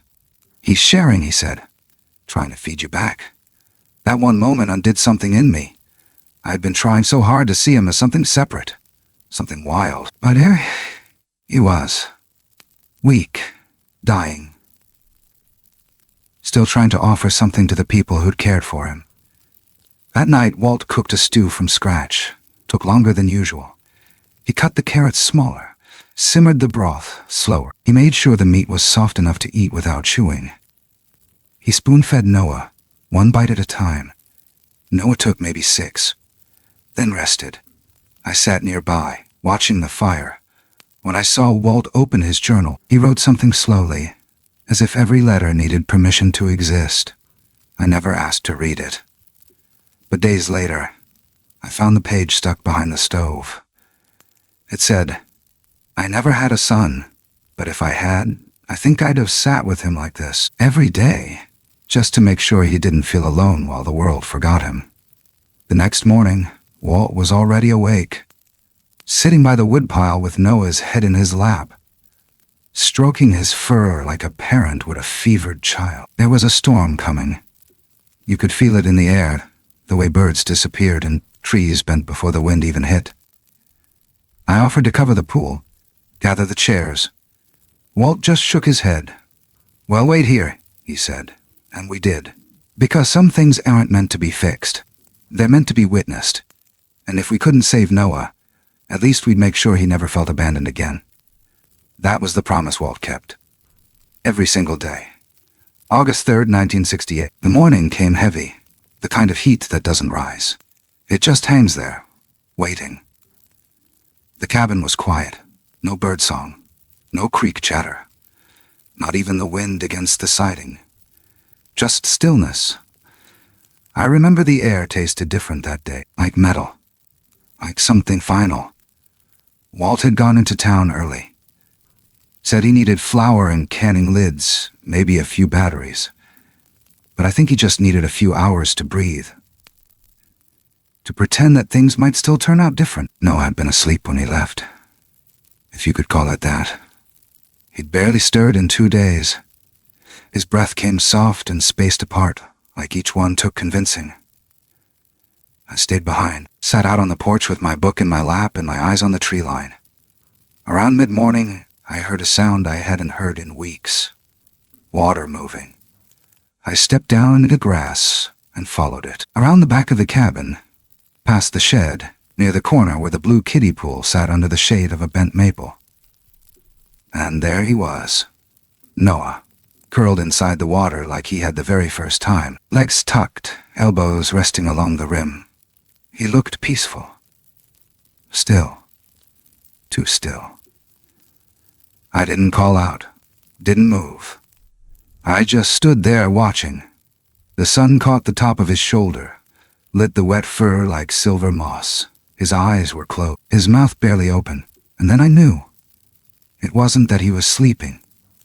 He's sharing, he said, trying to feed you back. That one moment undid something in me. I had been trying so hard to see him as something separate, something wild. But here he was, weak, dying, still trying to offer something to the people who'd cared for him. That night, Walt cooked a stew from scratch. Took longer than usual. He cut the carrots smaller, simmered the broth slower. He made sure the meat was soft enough to eat without chewing. He spoon-fed Noah, 1 bite at a time. Noah took maybe 6, then rested. I sat nearby, watching the fire. When I saw Walt open his journal, he wrote something slowly, as if every letter needed permission to exist. I never asked to read it. But days later, I found the page stuck behind the stove. It said, I never had a son, but if I had, I think I'd have sat with him like this every day, just to make sure he didn't feel alone while the world forgot him. The next morning, Walt was already awake, sitting by the woodpile with Noah's head in his lap, stroking his fur like a parent would a fevered child. There was a storm coming. You could feel it in the air, the way birds disappeared and trees bent before the wind even hit. I offered to cover the pool, gather the chairs. Walt just shook his head. Well, wait here, he said, and we did. Because some things aren't meant to be fixed. They're meant to be witnessed. And if we couldn't save Noah, at least we'd make sure he never felt abandoned again. That was the promise Walt kept. Every single day. August 3rd, 1968. The morning came heavy, the kind of heat that doesn't rise. It just hangs there, waiting. The cabin was quiet. No birdsong, no creek chatter. Not even the wind against the siding. Just stillness. I remember the air tasted different that day, like metal, like something final. Walt had gone into town early. Said he needed flour and canning lids, maybe a few batteries. But I think he just needed a few hours to breathe. To pretend that things might still turn out different. Noah had been asleep when he left, if you could call it that. He'd barely stirred in 2 days. His breath came soft and spaced apart, like each one took convincing. I stayed behind, sat out on the porch with my book in my lap and my eyes on the tree line. Around mid-morning, I heard a sound I hadn't heard in weeks. Water moving. I stepped down into the grass and followed it. Around the back of the cabin, past the shed, near the corner where the blue kiddie pool sat under the shade of a bent maple. And there he was, Noah, curled inside the water like he had the very first time, legs tucked, elbows resting along the rim. He looked peaceful. Still. Too still. I didn't call out, didn't move. I just stood there watching. The sun caught the top of his shoulder, lit the wet fur like silver moss. His eyes were closed, his mouth barely open, and then I knew. It wasn't that he was sleeping.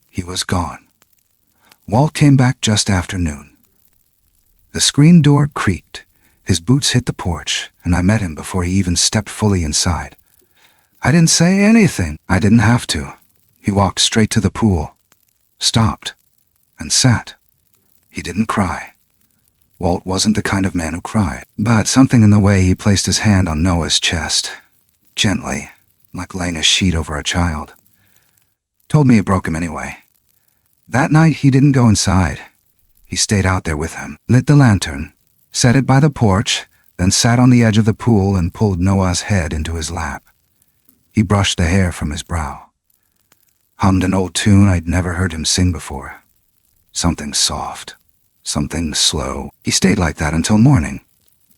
He was gone. Walt came back just after noon. The screen door creaked, his boots hit the porch, and I met him before he even stepped fully inside. I didn't say anything. I didn't have to. He walked straight to the pool, stopped, and sat. He didn't cry. Walt wasn't the kind of man who cried, but something in the way he placed his hand on Noah's chest, gently, like laying a sheet over a child, told me it broke him anyway. That night he didn't go inside. He stayed out there with him, lit the lantern, set it by the porch, then sat on the edge of the pool and pulled Noah's head into his lap. He brushed the hair from his brow, hummed an old tune I'd never heard him sing before. Something soft, something slow. He stayed like that until morning.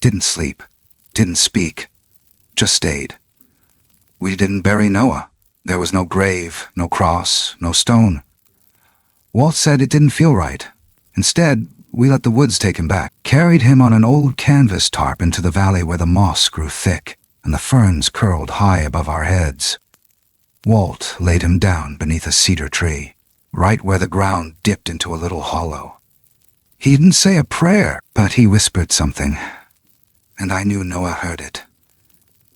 Didn't sleep, didn't speak, just stayed. We didn't bury Noah. There was no grave, no cross, no stone. Walt said it didn't feel right. Instead, we let the woods take him back, carried him on an old canvas tarp into the valley where the moss grew thick and the ferns curled high above our heads. Walt laid him down beneath a cedar tree, right where the ground dipped into a little hollow. He didn't say a prayer, but he whispered something, and I knew Noah heard it.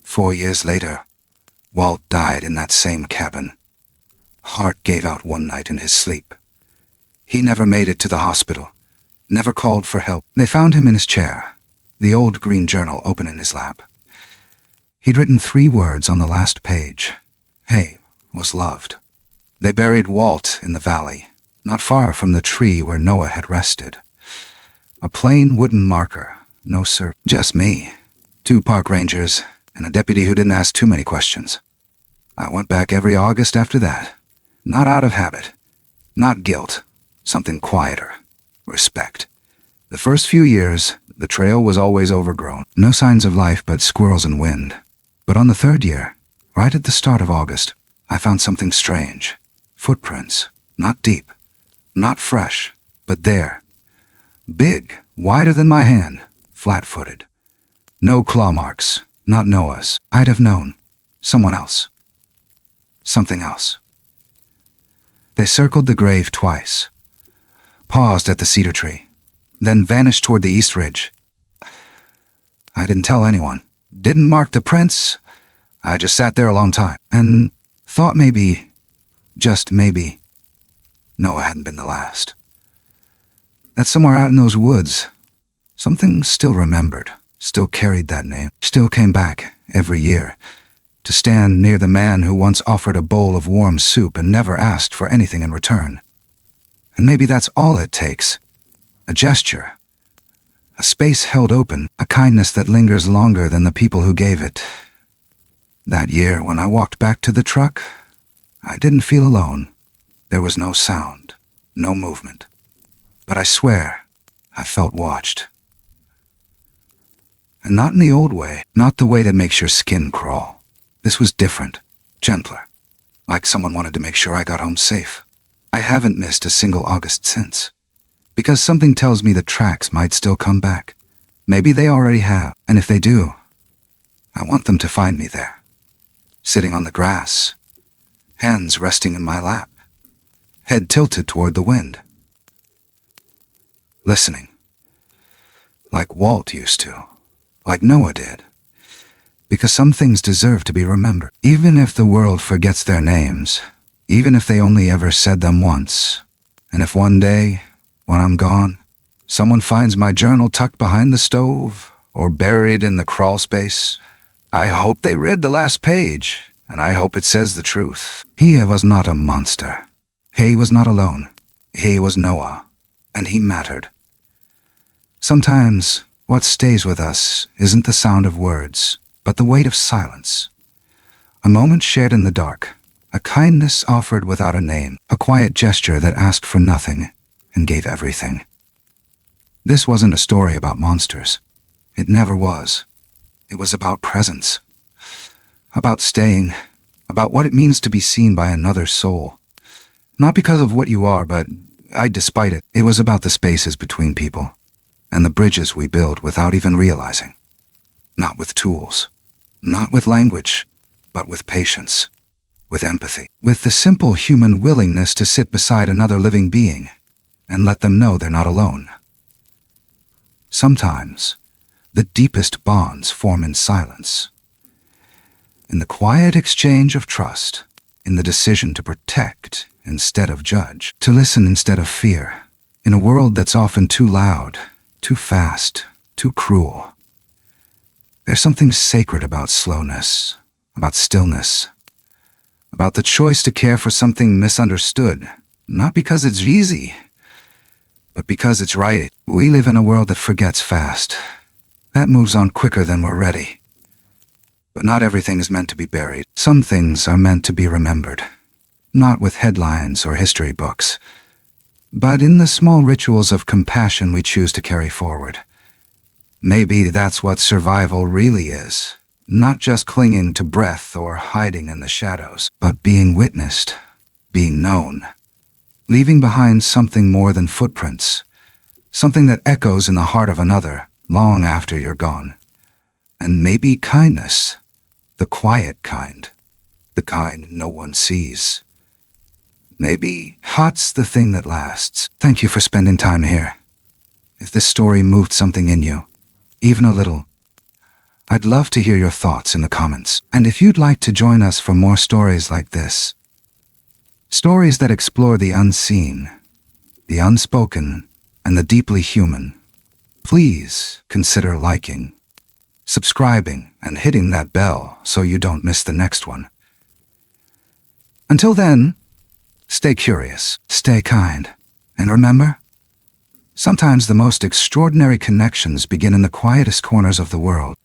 4 years later, Walt died in that same cabin. Heart gave out one night in his sleep. He never made it to the hospital, never called for help. They found him in his chair, the old green journal open in his lap. He'd written 3 words on the last page. Hay was loved. They buried Walt in the valley, not far from the tree where Noah had rested. A plain wooden marker, no sir, just me, 2 park rangers, and a deputy who didn't ask too many questions. I went back every August after that, not out of habit, not guilt, something quieter, respect. The first few years, the trail was always overgrown, no signs of life but squirrels and wind. But on the 3rd year, right at the start of August, I found something strange. Footprints, not deep, not fresh, but there. Big, wider than my hand, flat-footed. No claw marks, not Noah's. I'd have known. Someone else. Something else. They circled the grave twice, paused at the cedar tree, then vanished toward the east ridge. I didn't tell anyone, didn't mark the prints. I just sat there a long time and thought maybe, just maybe, Noah hadn't been the last. That somewhere out in those woods, something still remembered, still carried that name, still came back every year to stand near the man who once offered a bowl of warm soup and never asked for anything in return. And maybe that's all it takes. A gesture. A space held open, a kindness that lingers longer than the people who gave it. That year, when I walked back to the truck, I didn't feel alone. There was no sound, no movement. But I swear, I felt watched. And not in the old way, not the way that makes your skin crawl. This was different, gentler, like someone wanted to make sure I got home safe. I haven't missed a single August since, because something tells me the tracks might still come back. Maybe they already have, and if they do, I want them to find me there, sitting on the grass, hands resting in my lap, head tilted toward the wind, listening, like Walt used to, like Noah did, because some things deserve to be remembered, even if the world forgets their names, even if they only ever said them once, and if one day, when I'm gone, someone finds my journal tucked behind the stove or buried in the crawl space, I hope they read the last page, and I hope it says the truth. He was not a monster. He was not alone. He was Noah, and he mattered. Sometimes, what stays with us isn't the sound of words, but the weight of silence. A moment shared in the dark, a kindness offered without a name, a quiet gesture that asked for nothing and gave everything. This wasn't a story about monsters. It never was. It was about presence, about staying, about what it means to be seen by another soul. Not because of what you are, but despite it. It was about the spaces between people and the bridges we build without even realizing. Not with tools, not with language, but with patience, with empathy, with the simple human willingness to sit beside another living being and let them know they're not alone. Sometimes, the deepest bonds form in silence, in the quiet exchange of trust, in the decision to protect instead of judge, to listen instead of fear, in a world that's often too loud, too fast, too cruel. There's something sacred about slowness, about stillness, about the choice to care for something misunderstood, not because it's easy, but because it's right. We live in a world that forgets fast, that moves on quicker than we're ready. But not everything is meant to be buried. Some things are meant to be remembered, not with headlines or history books, but in the small rituals of compassion we choose to carry forward. Maybe that's what survival really is, not just clinging to breath or hiding in the shadows, but being witnessed, being known, leaving behind something more than footprints, something that echoes in the heart of another long after you're gone. And maybe kindness, the quiet kind, the kind no one sees. Maybe hot's the thing that lasts. Thank you for spending time here. If this story moved something in you, even a little, I'd love to hear your thoughts in the comments. And if you'd like to join us for more stories like this, stories that explore the unseen, the unspoken, and the deeply human, please consider liking, subscribing, and hitting that bell so you don't miss the next one. Until then, stay curious, stay kind, and remember, sometimes the most extraordinary connections begin in the quietest corners of the world.